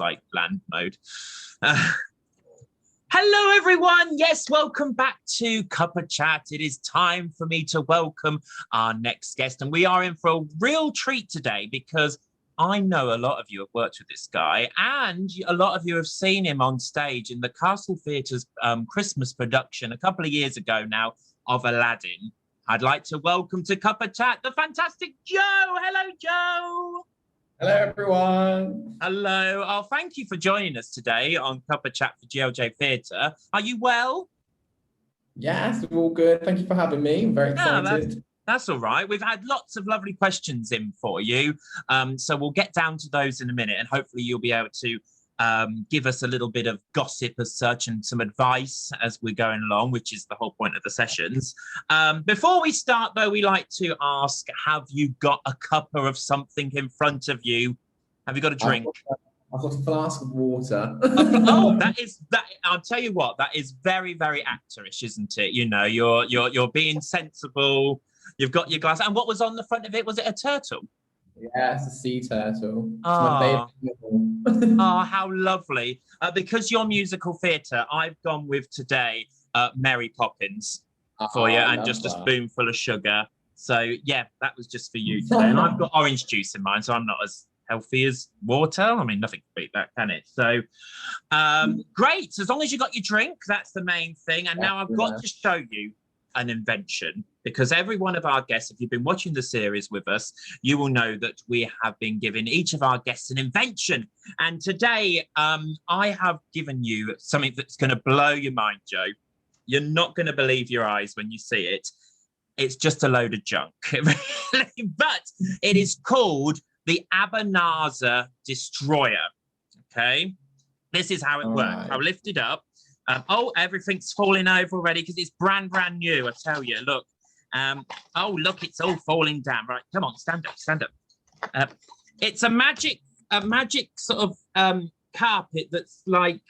like land mode. Hello, everyone. Yes, welcome back to Cuppa Chat. It is time for me to welcome our next guest. And we are in for a real treat today because I know a lot of you have worked with this guy and a lot of you have seen him on stage in the Castle Theatre's Christmas production a couple of years ago now of Aladdin. I'd like to welcome to Cuppa Chat the fantastic Joe. Hello, Joe. Hello, everyone. Hello. Oh, thank you for joining us today on Cuppa Chat for GLJ Theatre. Are you well? Yes, we're all good. Thank you for having me. I'm very excited. That's all right. We've had lots of lovely questions in for you. So we'll get down to those in a minute and hopefully you'll be able to give us a little bit of gossip as such and some advice as we're going along, which is the whole point of the sessions. Before we start, though, we like to ask, have you got a cuppa of something in front of you? Have you got a drink? I've got a flask of water. Oh, that. I'll tell you what, that is very, very actorish, isn't it? You know, you're being sensible. You've got your glass. And what was on the front of it? Was it a turtle? Yeah, it's a sea turtle. It's my favorite. Oh, how lovely. Because you're musical theatre, I've gone with today Mary Poppins for you and just a spoonful of sugar. So, yeah, that was just for you today. And I've got orange juice in mine, so I'm not as healthy as water. I mean, nothing can beat that, can it? So, great. As long as you got your drink, that's the main thing. And now I've got to show you an invention, because every one of our guests, if you've been watching the series with us, you will know that we have been giving each of our guests an invention. And today, I have given you something that's going to blow your mind, Joe. You're not going to believe your eyes when you see it. It's just a load of junk, really. But it is called the Ebenezer Destroyer. Okay, this is how it works. I'll lift it up. Oh, everything's falling over already because it's brand new. I tell you, look. Oh, look, it's all falling down. Right, come on, stand up. It's a magic sort of carpet that's like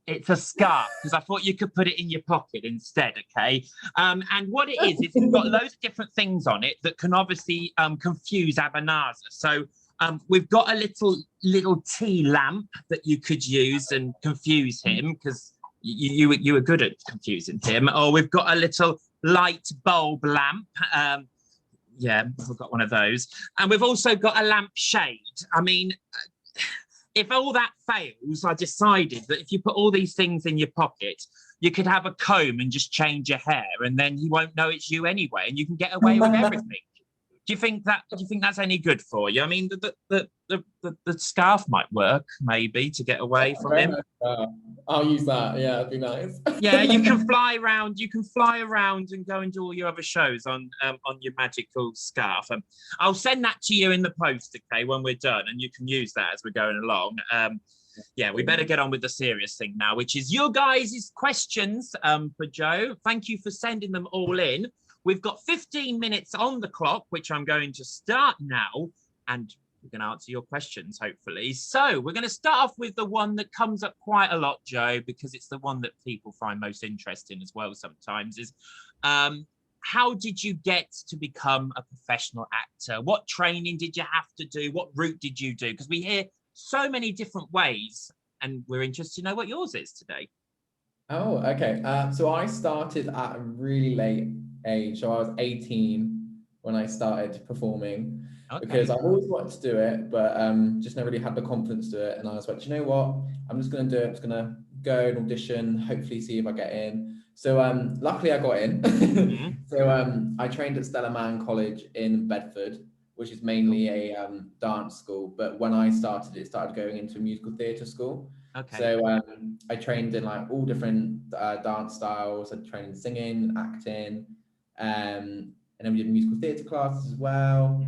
it's a scarf, because I thought you could put it in your pocket instead. Okay, and what it is it's got loads of different things on it that can obviously confuse Ebenezer. So we've got a little tea lamp that you could use and confuse him, because you were good at confusing him. Or we've got a little light bulb lamp. Yeah, we've got one of those. And we've also got a lamp shade. I mean, if all that fails, I decided that if you put all these things in your pocket, you could have a comb and just change your hair, and then he won't know it's you anyway, and you can get away with everything. Do you think that's any good for you? I mean, the scarf might work maybe to get away from him. I'll use that. Yeah, it'd be nice. Yeah, you can fly around. You can fly around and go and do all your other shows on your magical scarf. I'll send that to you in the post, okay, when we're done, and you can use that as we're going along. Yeah, we better get on with the serious thing now, which is your guys' questions for Joe. Thank you for sending them all in. We've got 15 minutes on the clock, which I'm going to start now, and we can answer your questions, hopefully. So we're going to start off with the one that comes up quite a lot, Joe, because it's the one that people find most interesting as well sometimes, is how did you get to become a professional actor? What training did you have to do? What route did you do? Because we hear so many different ways, and we're interested to know what yours is today. Oh, okay. So I started at a really late age. So I was 18 when I started performing. Okay. Because I always wanted to do it, but just never really had the confidence to do it. And I was like, you know what? I'm just going to do it. I'm just going to go and audition, hopefully see if I get in. So luckily I got in. Mm-hmm. So I trained at Stella Mann College in Bedford, which is mainly a dance school. But when I started, it started going into a musical theatre school. Okay. So I trained in like all different dance styles. I trained in singing, acting, and then we did musical theatre classes as well.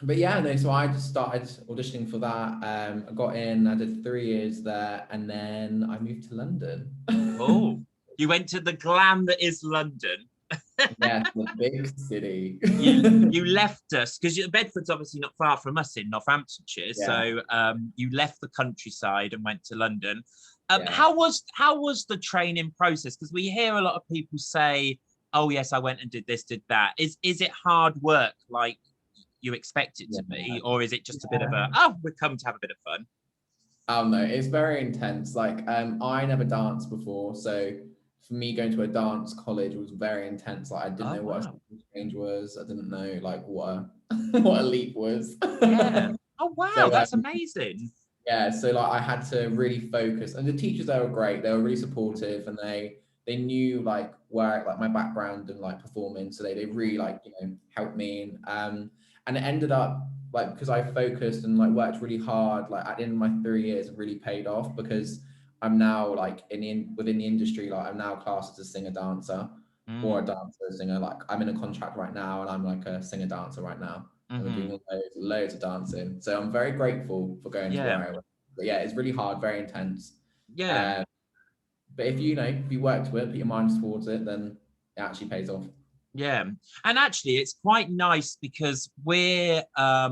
But yeah, no, so I just started auditioning for that. I got in, I did 3 years there, and then I moved to London. Oh, you went to the glam that is London. Yeah, the big city. you left us, because Bedford's obviously not far from us in Northamptonshire. Yeah. So you left the countryside and went to London. Yeah. How was the training process? Because we hear a lot of people say, oh yes, I went and did this, did that. Is it hard work? Like, you expect it to be, or is it just a bit of a, oh, we're come to have a bit of fun? Oh no, it's very intense. Like I never danced before, so for me going to a dance college was very intense. Like I didn't know what a change was. I didn't know like what a what a leap was. Yeah. Oh wow, so, that's amazing. Yeah, so like I had to really focus, and the teachers, they were great. They were really supportive, and they knew like where like my background and like performing, so they really like, you know, helped me. And it ended up like, because I focused and like worked really hard, like at the end of my 3 years, it really paid off, because I'm now like within the industry, like I'm now classed as a singer dancer or a dancer singer. Like I'm in a contract right now, and I'm like a singer dancer right now. And we're doing loads of dancing. So I'm very grateful for going to where I went. But yeah, it's really hard, very intense. Yeah. But if you work to it, put your mind towards it, then it actually pays off. Yeah, and actually it's quite nice because we're a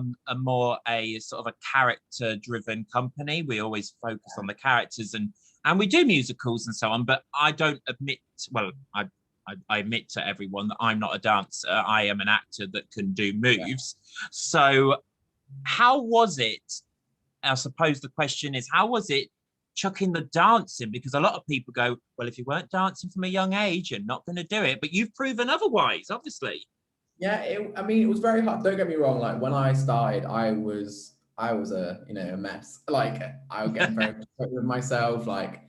sort of a character driven company. We always focus on the characters, and we do musicals and so on, but I don't admit, well, I admit to everyone that I'm not a dancer. I am an actor that can do moves. So how was it? I suppose the question is, how was it chucking the dancing? Because a lot of people go, well, if you weren't dancing from a young age, you're not going to do it. But you've proven otherwise, obviously. Yeah, I mean, it was very hard. Don't get me wrong. Like when I started, I was a mess. Like I would get very upset with myself. Like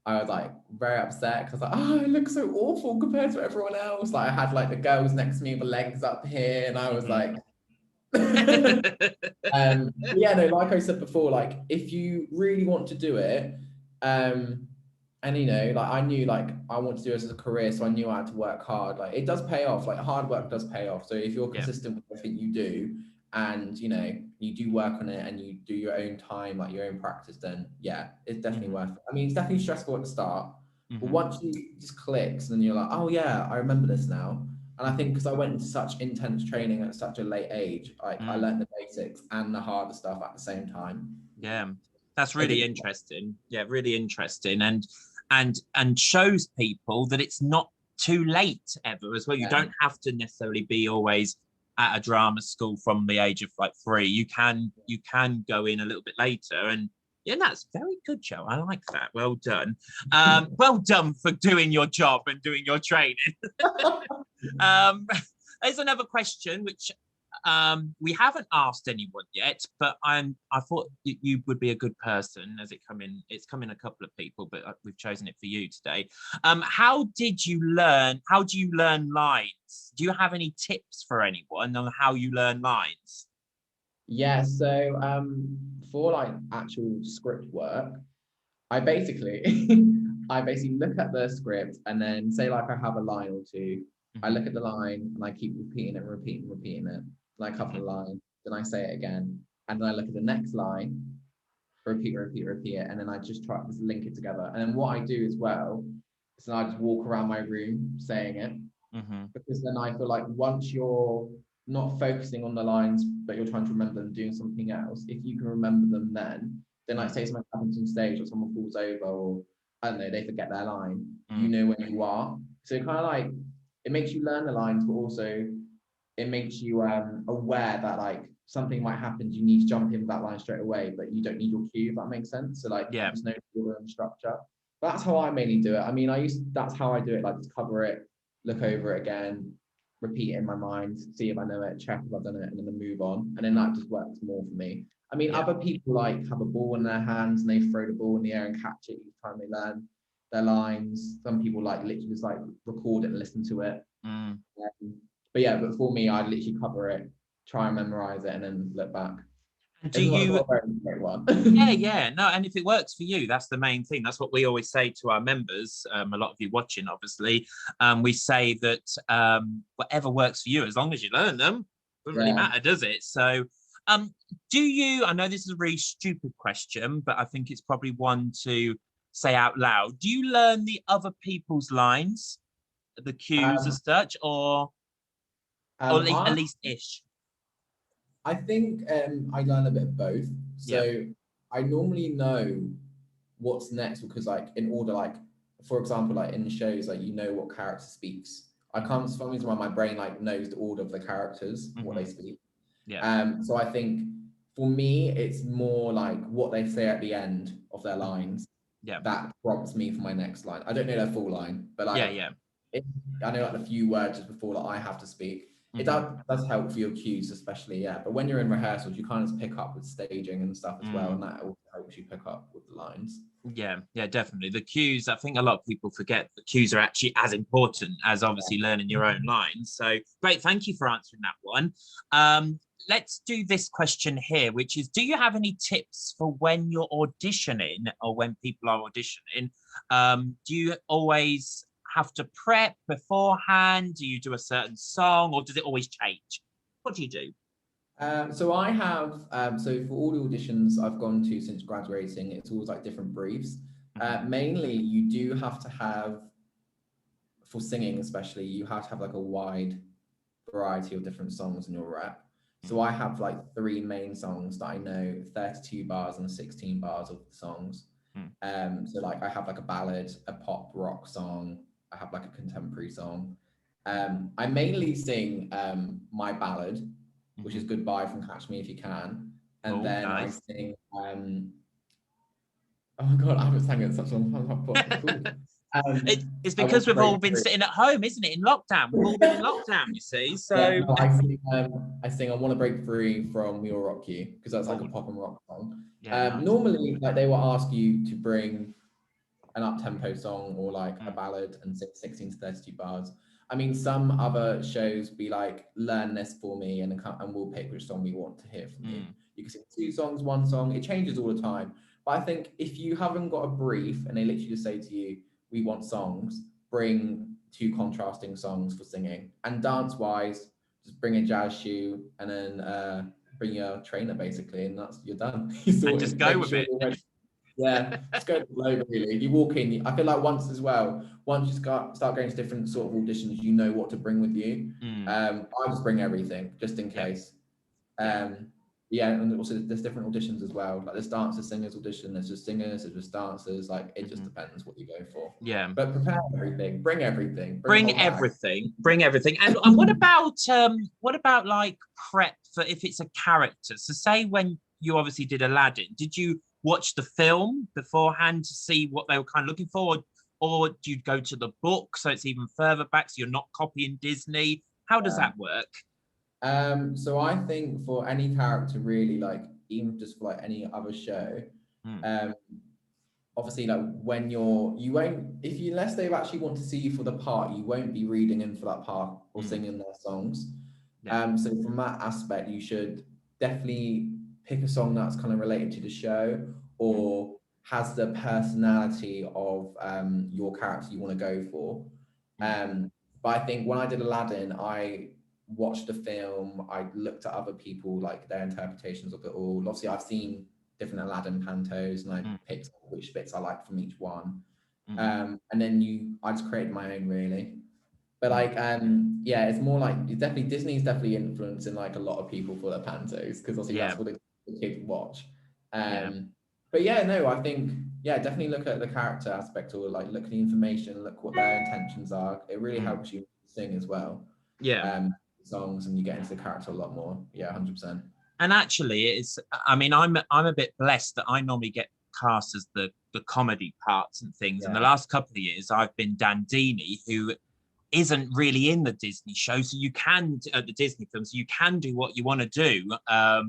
I was like very upset because like, oh, I look so awful compared to everyone else. Like I had like the girls next to me with the legs up here, and I was like. Yeah, no, like I said before, like if you really want to do it, and like I knew like I want to do this as a career, so I knew I had to work hard. Like it does pay off, like hard work does pay off. So if you're consistent with everything you do, and you do work on it and you do your own time, like your own practice, then yeah, it's definitely worth it. I mean, it's definitely stressful at the start, but once you just clicks, and then you're like, oh yeah, I remember this now. And I think because I went into such intense training at such a late age, like I learned the basics and the harder stuff at the same time. Yeah, that's really interesting. Yeah, really interesting, and shows people that it's not too late ever as well. You don't have to necessarily be always at a drama school from the age of like 3. You can go in a little bit later, and yeah, that's very good, Joe. I like that. Well done. Well done for doing your job and doing your training. There's another question which we haven't asked anyone yet, but I thought you would be a good person as it's come in a couple of people, but we've chosen it for you today. How do you learn lines? Do you have any tips for anyone on how you learn lines? Yeah, so for like actual script work, I basically look at the script, and then say like I have a line or two. I look at the line and I keep repeating it, repeating it. Like a couple of lines, then I say it again, and then I look at the next line, repeat it, and then I just try to link it together. And then what I do as well is I just walk around my room saying it, because then I feel like once you're not focusing on the lines, but you're trying to remember them doing something else, if you can remember them, then like say something happens on stage, or someone falls over, or I don't know, they forget their line, you know where you are. So kind of like it makes you learn the lines, but also it makes you aware that like something might happen, you need to jump in with that line straight away, but you don't need your cue, if that makes sense. So like there's no order and structure. But that's how I mainly do it. I mean, that's how I do it, like just cover it, look over it again, repeat it in my mind, see if I know it, check if I've done it, and then move on. And then that just works more for me. I mean, other people like have a ball in their hands and they throw the ball in the air and catch it each time they learn their lines. Some people like literally just like record it and listen to it. But for me, I literally cover it, try and memorize it, and then look back. Do you? A very great one. No, and if it works for you, that's the main thing. That's what we always say to our members. A lot of you watching, obviously, we say that whatever works for you, as long as you learn them, doesn't really matter, does it? So, do you? I know this is a really stupid question, but I think it's probably one to say out loud. Do you learn the other people's lines, the cues as such, or at least ish? I think I learn a bit of both. So I normally know what's next, because like in order, like for example, like in shows, like what character speaks. I can't, for some reason why my brain like knows the order of the characters, what they speak. Yeah. So I think for me, it's more like what they say at the end of their lines. Yeah. That prompts me for my next line. I don't know their full line, but like, I know like a few words just before that I have to speak. It does help for your cues, especially, yeah. But when you're in rehearsals, you kind of pick up with staging and stuff as well, and that also helps you pick up with the lines. Yeah, definitely. The cues, I think a lot of people forget the cues are actually as important as obviously learning your own lines. So great, thank you for answering that one. Let's do this question here, which is, do you have any tips for when you're auditioning or when people are auditioning? Do you always have to prep beforehand? Do you do a certain song, or does it always change? What do you do? So I have, so for all the auditions I've gone to since graduating, it's always like different briefs. Mainly you do have to have, for singing especially, you have to have like a wide variety of different songs in your rep. So I have like 3 main songs that I know, 32 bars and 16 bars of the songs. So like I have like a ballad, a pop rock song, I have like a contemporary song. I mainly sing my ballad, which is Goodbye from Catch Me If You Can. And then nice. I sing, oh my God, I haven't sang it in such a long time. What's it called? It's because we've all been sitting at home, isn't it? In lockdown. We've all been in lockdown, you see. So yeah, no, I sing I Want to Break Free from We Will Rock You, because that's like a pop and rock song. Nice. Normally, like they will ask you to bring an up-tempo song or like a ballad and 16 to 32 bars. I mean, some other shows be like, learn this for me, and we'll pick which song we want to hear from you. You can sing 2 songs, 1 song. It changes all the time. But I think if you haven't got a brief and they literally just say to you, we want songs, bring 2 contrasting songs for singing. And dance-wise, just bring a jazz shoe and then bring your trainer, basically, and you're done. And just go with it. Yeah, just go to the flow, really. You walk in, I feel like once you start going to different sort of auditions, you know what to bring with you. I just bring everything, just in case. Yeah, and also there's different auditions as well. Like there's dancers, singers audition, there's just singers, there's just dancers. Like it just depends what you go for. Yeah. But prepare everything, bring everything. Bring everything. And what about like prep for if it's a character? So say when you obviously did Aladdin, did you watch the film beforehand to see what they were kind of looking for? Or do you go to the book so it's even further back so you're not copying Disney? How does that work? So I think for any character really, like even just for like any other show, obviously like when you won't, unless they actually want to see you for the part, you won't be reading in for that part or singing their songs. So from that aspect, you should definitely pick a song that's kind of related to the show or has the personality of your character you want to go for. But I think when I did Aladdin, I watched the film, I looked at other people, like their interpretations of it all. Obviously, I've seen different Aladdin pantos and I picked which bits I liked from each one. And then I just created my own, really. But like, yeah, it's more like Disney's definitely influencing like a lot of people for their pantos, because obviously that's what the kids watch. But yeah, no, I think, definitely look at the character aspect, or like look at the information, look what their intentions are. It really helps you sing as well. Songs, and you get into the character a lot more. 100%. And actually, I mean, I'm a bit blessed that I normally get cast as the comedy parts and things. And the last couple of years, I've been Dandini, who isn't really in the Disney show, so you can at the Disney films, so you can do what you want to do. I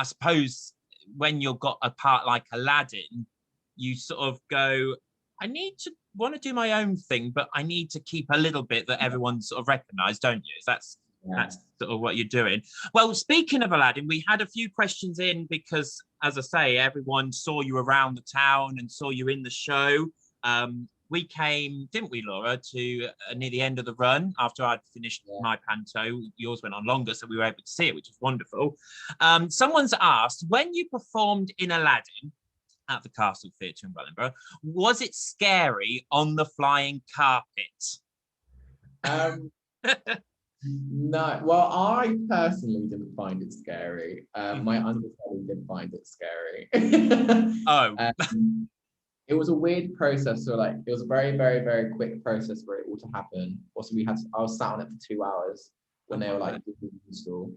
suppose when you've got a part like Aladdin, you sort of go, I want to do my own thing, but I need to keep a little bit that everyone sort of recognised, don't you? That's sort of what you're doing. Well, speaking of Aladdin, we had a few questions in because, as I say, everyone saw you around the town and saw you in the show. We came, didn't we, Laura, to near the end of the run after I'd finished my panto. Yours went on longer, so we were able to see it, which is wonderful. Someone's asked, when you performed in Aladdin at the Castle Theatre in Wellingborough, was it scary on the flying carpet? No, well, I personally didn't find it scary. My understudy did find it scary. It was a weird process. So like, it was a very, very, very quick process for it all to happen. Also, I was sat on it for 2 hours when they were like install.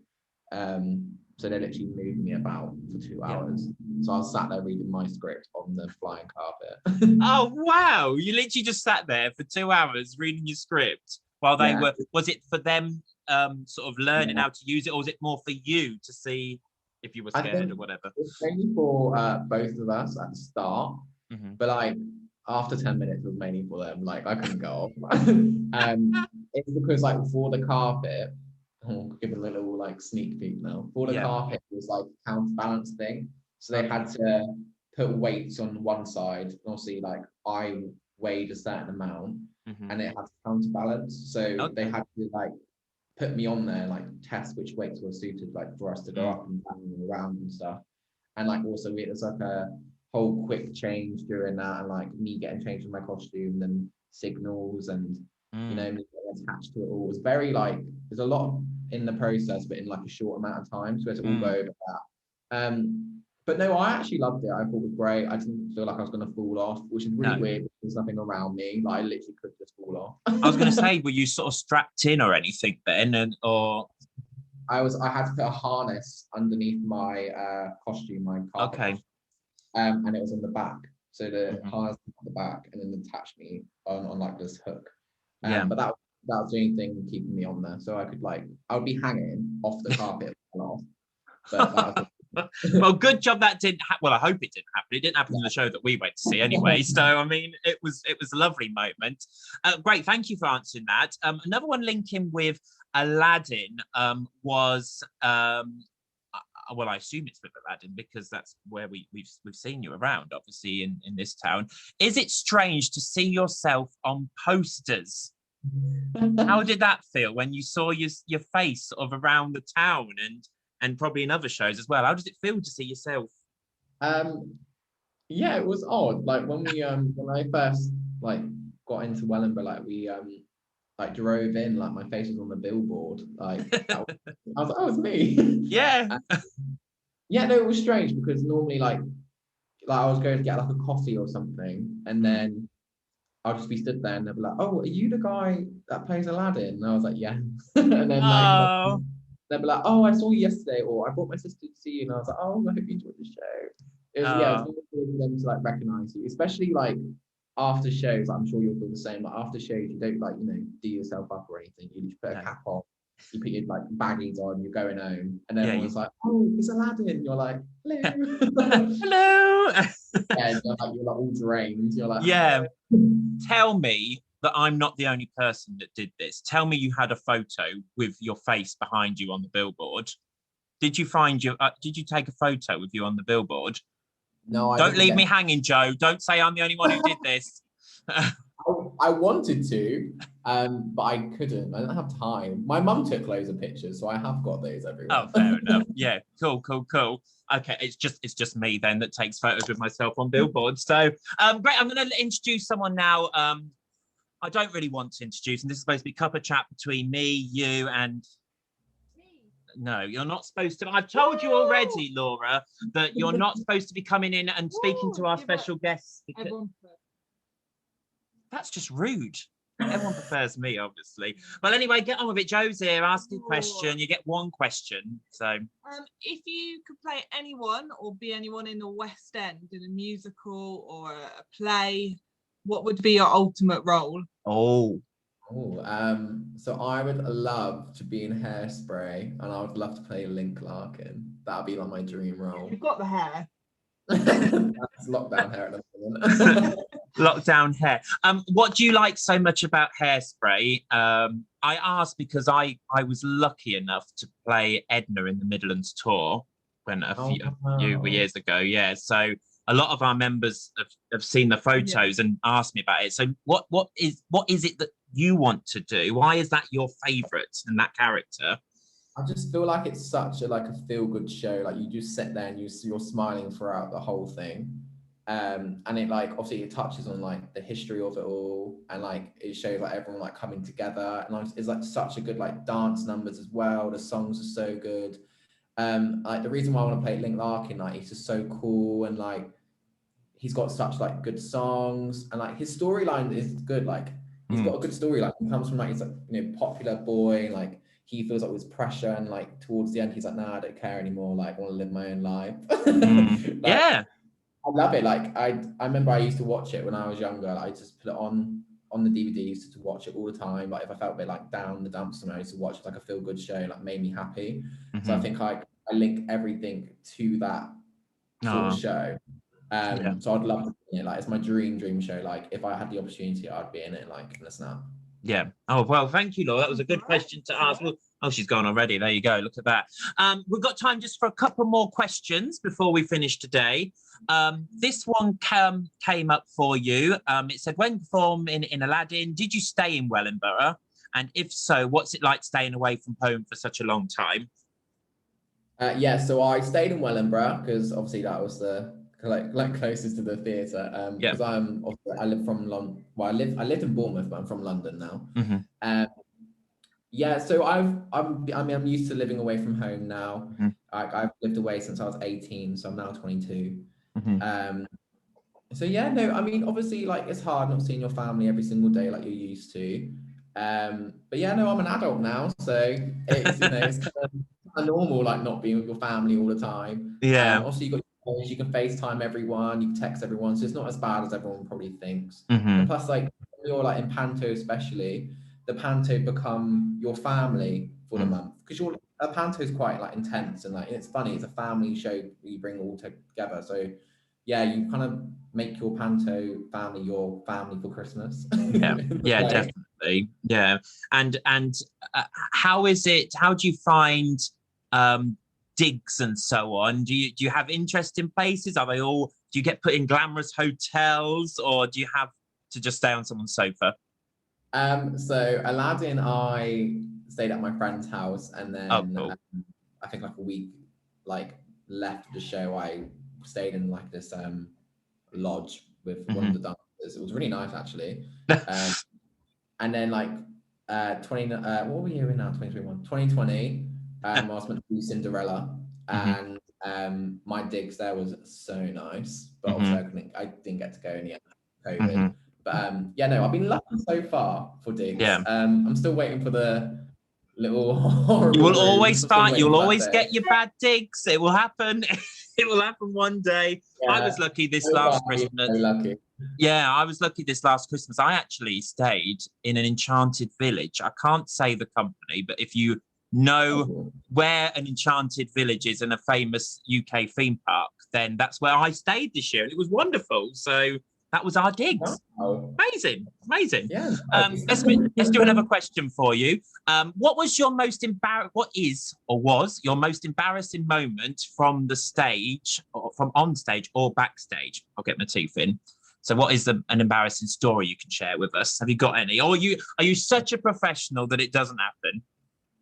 So they literally moved me about for 2 hours. So I was sat there reading my script on the flying carpet. Oh, wow. You literally just sat there for 2 hours reading your script while they were, was it for them sort of learning how to use it, or was it more for you to see if you were scared or whatever? It's mainly for both of us at the start, but like after 10 minutes it was mainly for them. Like I couldn't go off. It's because like for the carpet, I'll give it a little like sneak peek now. For the carpet, it was like a counterbalance thing. So they had to put weights on one side. And obviously, like I weighed a certain amount, and it had to counterbalance. So they had to like put me on there, like test which weights were suited, like for us to go up and down and around and stuff. And like also it was like a whole quick change during that, and like me getting changed in my costume and signals and you know, me getting attached to it all. It was very like there's a lot in the process, but in like a short amount of time, so we had to all go over that. But no, I actually loved it. I thought it was great. I didn't feel like I was going to fall off, which is really weird. There's nothing around me. Like I literally could just fall off. I was going to say, were you sort of strapped in or anything then, or? I had to put a harness underneath my costume, my carpet costume, and it was on the back. So the harness on the back, and then attached me on like this hook. But that was the only thing keeping me on there. So I could I would be hanging off the carpet off. But that was well, good job that didn't happen. Well, I hope it didn't happen. It didn't happen in the show that we went to see anyway. So, I mean, it was a lovely moment. Great. Thank you for answering that. Another one linking with Aladdin was, well, I assume it's with Aladdin because that's where we've seen you around, obviously, in this town. Is it strange to see yourself on posters? How did that feel when you saw your face sort of around the town and probably in other shows as well? How does it feel to see yourself? Yeah, it was odd. Like when we when I first got into Wellingborough, we drove in, like my face was on the billboard. I was like, oh, it's me. Yeah. Yeah, no, it was strange because normally like I was going to get like a coffee or something, and then I'll just be stood there and they'll be like, oh, are you the guy that plays Aladdin? And I was like, yeah. And then they'll be like, oh, I saw you yesterday, or I brought my sister to see you. And I was like, oh, I hope you enjoyed the show. It was, yeah, it's really for them to recognize you, especially after shows. I'm sure you'll feel the same. Like after shows, you don't do yourself up or anything. You just put a cap on, you put your baggies on, you're going home, and everyone's like, oh, it's Aladdin. You're like, hello. Hello. And you're all drained. You're like, yeah. Tell me that I'm not the only person that did this. Tell me you had a photo with your face behind you on the billboard. Did you did you take a photo with you on the billboard? No, I don't leave me hanging, Joe. Don't say I'm the only one who did this. I wanted to, but I couldn't. I didn't have time. My mum took loads of pictures, so I have got those everywhere. Oh, fair enough. Yeah, cool. Okay, it's just me then that takes photos with myself on billboards. So, great. I'm going to introduce someone now. I don't really want to introduce, and this is supposed to be CUPPA Chat between me, you, and. No, you're not supposed to. I've told you already, Laura, that you're not supposed to be coming in and speaking to our special guests. That's just rude. Everyone prefers me, obviously. Well, anyway, get on with it. Joe's here. Ask a question. You get one question. So, if you could play anyone or be anyone in the West End in a musical or a play, what would be your ultimate role? So I would love to be in Hairspray, and I would love to play Link Larkin. That'd be like my dream role. You've got the hair. That's lockdown hair at the moment. Lockdown hair. What do you like so much about Hairspray? I asked because I was lucky enough to play Edna in the Midlands tour when a few years ago. Yeah, so a lot of our members have seen the photos and asked me about it. So what is it that you want to do? Why is that your favourite and that character? I just feel like it's such a feel-good show. Like you just sit there and you're smiling throughout the whole thing. And it obviously it touches on the history of it all, and it shows everyone coming together, and it's such a good dance numbers as well. The songs are so good. The reason why I want to play Link Larkin, he's just so cool, and he's got such good songs, and his storyline is good. He's got a good storyline. He comes from he's popular boy, he feels like with pressure, and like towards the end he's like, nah, I don't care anymore, like I want to live my own life. Like, yeah, I love it. Like I remember I used to watch it when I was younger. Like, I just put it on the DVD, used to watch it all the time. Like if I felt a bit like down the dumps, I used to watch like a feel good show, like made me happy. So I think I link everything to that sort of show. So I'd love to be in it. Like it's my dream show. Like if I had the opportunity, I'd be in it like in a snap. Yeah. Oh, well, thank you, Laura. That was a good question to ask. Well, oh, she's gone already. There you go. Look at that. We've got time just for a couple more questions before we finish today. This one came up for you. It said, when performing in Aladdin, did you stay in Wellingborough? And if so, what's it like staying away from home for such a long time? Yeah, so I stayed in Wellingborough because obviously that was the like closest to the theatre. Because I live from London. Well, I lived in Bournemouth, but I'm from London now. Yeah, so I'm used to living away from home now. I've lived away since I was 18, so I'm now 22. So yeah, no, I mean, obviously, like it's hard not seeing your family every single day like you're used to. But yeah, no, I'm an adult now, so it's it's kind of normal, like not being with your family all the time. Yeah. Also, you can FaceTime everyone, you can text everyone, so it's not as bad as everyone probably thinks. And plus, like when you're like in Panto, especially, the Panto become your family for the month, because a Panto is quite like intense, and like it's funny. It's a family show where you bring all together. So yeah, you kind of make your Panto family your family for Christmas. Yeah, definitely. Yeah. And how is it? How do you find digs and so on? Do you have interest in places? Are they all? Do you get put in glamorous hotels, or do you have to just stay on someone's sofa? So Aladdin, I stayed at my friend's house, and then cool. I think like a week like left the show, I stayed in like this lodge with one of the dancers. It was really nice actually. And then like what were we in now? 2020. I was meant to do Cinderella, and my digs there was so nice, but obviously I didn't get to go in the end of COVID. But yeah, no, I've been lucky so far for digs. Yeah. I'm still waiting for the little horrible You will always you'll always day. get your bad digs. It will happen. It will happen one day. Yeah, I was lucky this last Christmas. So lucky. Yeah, I was lucky this last Christmas. I actually stayed in an enchanted village. I can't say the company, but if you know where an enchanted village is in a famous UK theme park, then that's where I stayed this year. And it was wonderful. So that was our digs. Wow. Amazing. Yeah. Let's do another question for you. What was your most was your most embarrassing moment from the stage, or from on stage or backstage? I'll get my teeth in. So what is an embarrassing story you can share with us? Have you got any? Or are you such a professional that it doesn't happen?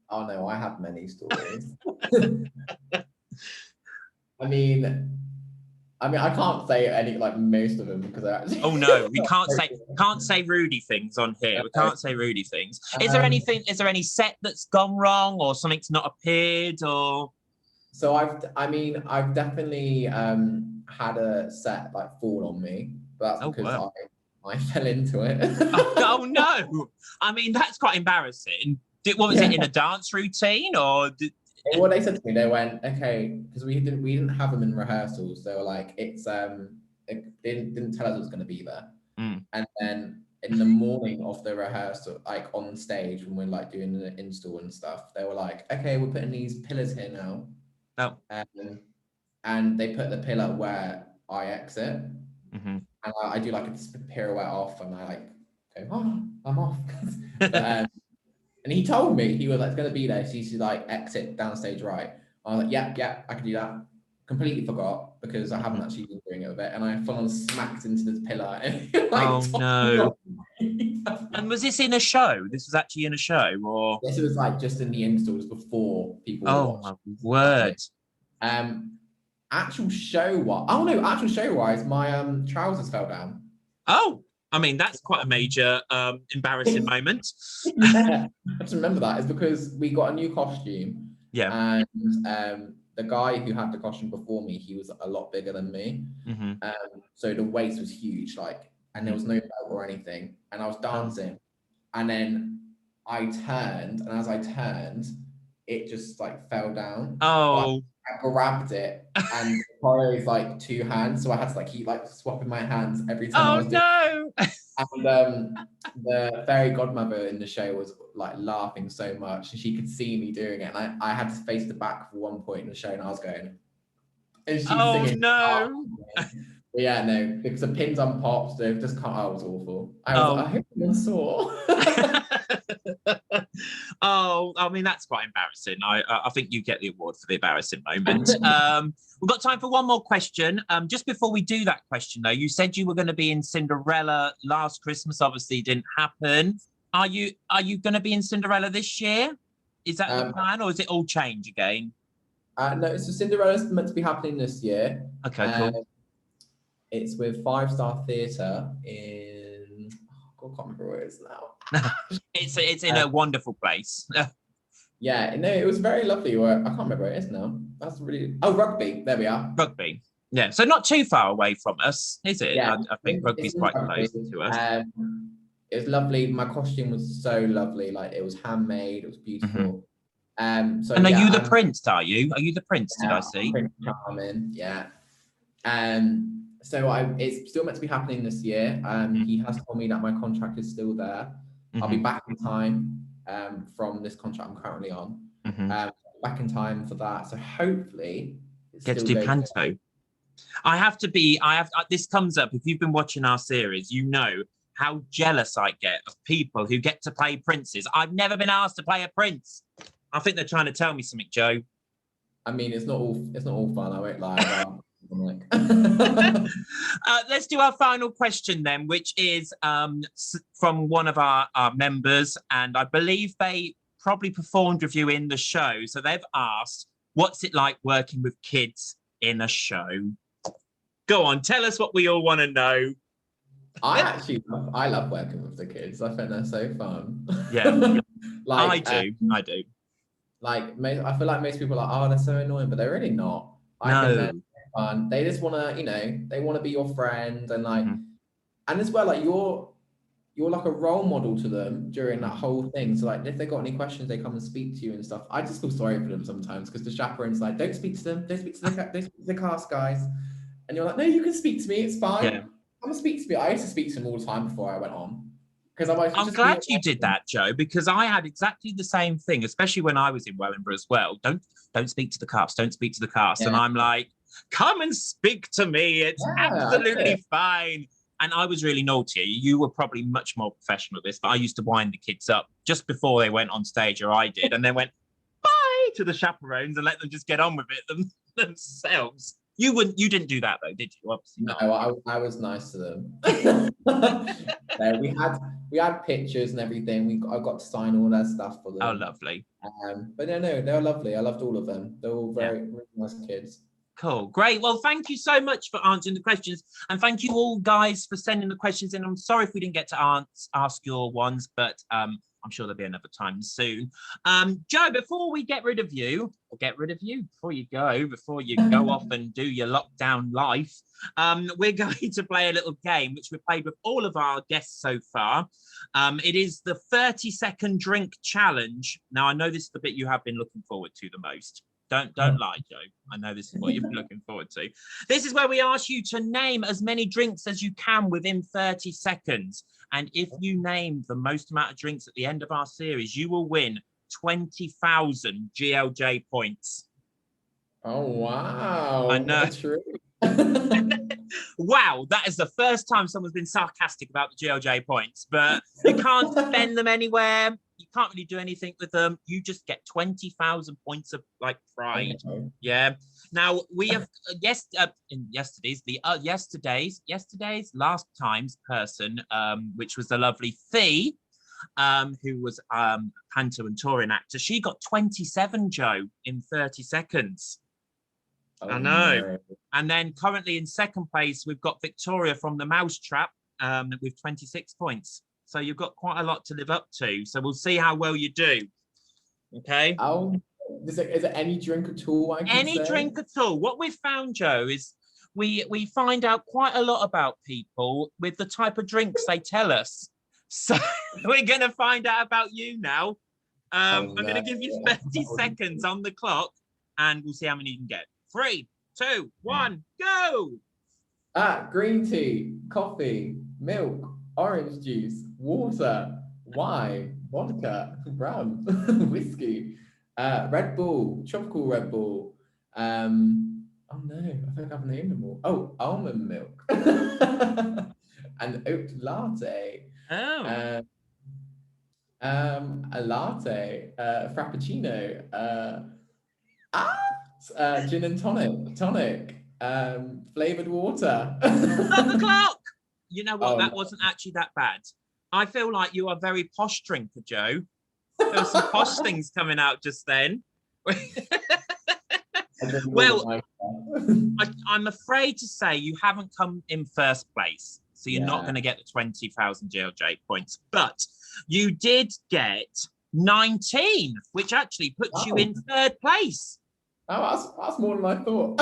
Oh no, I have many stories. I mean, I can't say any, like most of them, because I actually. Oh no, we can't say rudy things on here. We can't say rudy things. Is there anything? Is there any set that's gone wrong, or something's not appeared, or? So I've definitely had a set like fall on me, but that's because I fell into it. Oh no! I mean, that's quite embarrassing. What was it, in a dance routine, or? What they said to me, they went, okay, because we didn't have them in rehearsals. They were like, it's they didn't tell us it was going to be there. And then in the morning of the rehearsal, like on stage when we're like doing the install and stuff, they were like, okay, we're putting these pillars here now. And they put the pillar where I exit, and I do like a pirouette off, and I like go, oh, I'm off. But, and he told me, he was like, it's going to be there, so you should like exit downstage right. I was like, yeah, I can do that. Completely forgot, because I haven't actually been doing it with it, and I full on smacked into this pillar. And oh no! And was this in a show? This was actually in a show, or? This was like just in the installs before people. Oh my word! Actual show wise, my trousers fell down. Oh. I mean, that's quite a major embarrassing moment. Yeah, I just remember that. It's because we got a new costume. Yeah. And the guy who had the costume before me, he was a lot bigger than me. So the waist was huge, like, and there was no belt or anything. And I was dancing, and then I turned, and as I turned, it just like fell down. Oh. I grabbed it, and probably was like 2 hands, so I had to like keep like swapping my hands every time I was doing it. And the fairy godmother in the show was like laughing so much, and she could see me doing it. And I had to face the back for one point in the show, and I was going, and she's singing. No. But yeah, no, because the pins unpopped, they just can't. I was awful. I hope you saw. Oh, I mean, that's quite embarrassing. I think you get the award for the embarrassing moment. We've got time for one more question. Just before we do that question, though, you said you were going to be in Cinderella last Christmas. Obviously, didn't happen. Are you going to be in Cinderella this year? Is that the plan, or is it all change again? No, so Cinderella's meant to be happening this year. Okay, cool. It's with 5-Star Theatre in. Oh, I can't remember where it is now. It's in a wonderful place. Yeah, no, it was very lovely. I can't remember where it is now. That's really. Oh, Rugby. There we are. Rugby. Yeah, so not too far away from us, is it? Yeah, I think Rugby's quite close to us. It was lovely. My costume was so lovely. Like, it was handmade. It was beautiful. So, and are you the prince? Are you the prince? Did I see? Prince Charming. Yeah. So it's still meant to be happening this year. He has told me that my contract is still there. I'll be back in time from this contract I'm currently on. Back in time for that. So hopefully get to do panto. This comes up if you've been watching our series, you know how jealous I get of people who get to play princes. I've never been asked to play a prince. I think they're trying to tell me something, Joe. I mean, it's not all fun. I won't lie. Let's do our final question then, which is from one of our members, and I believe they probably performed with you in the show. So they've asked, what's it like working with kids in a show? Go on, tell us what we all want to know. I love working with the kids. I think they're so fun. Yeah, I do. Like, I feel like most people are like, oh, they're so annoying, but they're really not. I think they're fun. They just want to, they want to be your friend, and like, and as well, like you're like a role model to them during that whole thing. So like, if they got any questions, they come and speak to you and stuff. I just feel sorry for them sometimes, because the chaperone's like, don't speak to them, don't speak to the cast guys, and you're like, no, you can speak to me, it's fine. Yeah. I'm gonna speak to me. I used to speak to them all the time before I went on. I'm glad you did that, Joe, because I had exactly the same thing, especially when I was in Wellingborough as well. Don't speak to the cast. Don't speak to the cast. Yeah. And I'm like, come and speak to me. It's absolutely fine. And I was really naughty. You were probably much more professional at this, but I used to wind the kids up just before they went on stage, or I did, and then went bye to the chaperones and let them just get on with it themselves. You didn't do that though, did you? Obviously not. No, I was nice to them. No, we had pictures and everything. I got to sign all that stuff for them. Oh, lovely. But no, they're lovely. I loved all of them. They're all very nice kids. Cool, great. Well, thank you so much for answering the questions, and thank you all guys for sending the questions in. I'm sorry if we didn't get to ask your ones, but I'm sure there'll be another time soon. Joe, before we get rid of you, before you go off and do your lockdown life, we're going to play a little game which we've played with all of our guests so far. It is the 30-second drink challenge. Now, I know this is the bit you have been looking forward to the most. Don't lie, Joe. I know this is what you've been looking forward to. This is where we ask you to name as many drinks as you can within 30 seconds. And if you name the most amount of drinks at the end of our series, you will win 20,000 GLJ points. Oh, wow. I know. That's true. Wow, that is the first time someone's been sarcastic about the GLJ points, but you can't spend them anywhere. You can't really do anything with them. You just get 20,000 points of like pride. Okay. Yeah. Now we have yesterday's last time's person, which was the lovely Fee, who was panto and touring actor. She got 27, Joe, in 30 seconds. Oh, I know. No. And then currently in second place, we've got Victoria from the Mousetrap with 26 points. So you've got quite a lot to live up to. So we'll see how well you do. Okay. Oh, is there any drink at all? Any drink at all. What we've found, Joe, is we find out quite a lot about people with the type of drinks they tell us. So we're going to find out about you now. I'm going to give you 30 seconds on the clock, and we'll see how many you can get. 3, 2, 1, go! Green tea, coffee, milk, orange juice, water, wine, vodka, rum, whiskey, Red Bull, tropical Red Bull. Oh no, I think I've named them all. Oh, almond milk, an oat latte. Oh. A latte, frappuccino, gin and tonic, flavored water. Stop the clock! You know what? Oh, that wasn't actually that bad. I feel like you are a very posh drinker, Joe. There were some posh things coming out just then. Well, I'm afraid to say you haven't come in first place, so you're not going to get the 20,000 GLJ points, but you did get 19, which actually puts you in third place. Oh, that's more than I thought.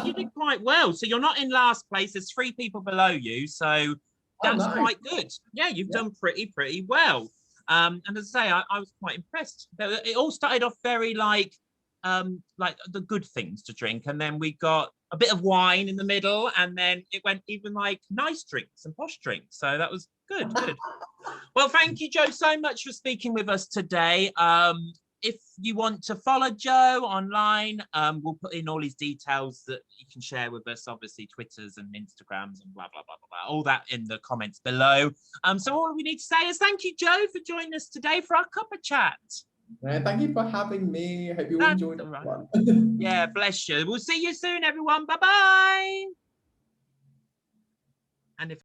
You did quite well. So you're not in last place. There's 3 people below you, so that's quite good. Yeah, you've done pretty well. And as I say, I was quite impressed. It all started off very like the good things to drink, and then we got a bit of wine in the middle, and then it went even like nice drinks and posh drinks. So that was good. Well, thank you, Joe, so much for speaking with us today. If you want to follow Joe online, we'll put in all his details that you can share with us, obviously Twitters and Instagrams and blah, blah, blah, blah, blah, all that in the comments below. So all we need to say is thank you, Joe, for joining us today for our CUPPA Chat. Thank you for having me. Hope you all enjoyed it. Yeah, bless you. We'll see you soon, everyone. Bye-bye. And if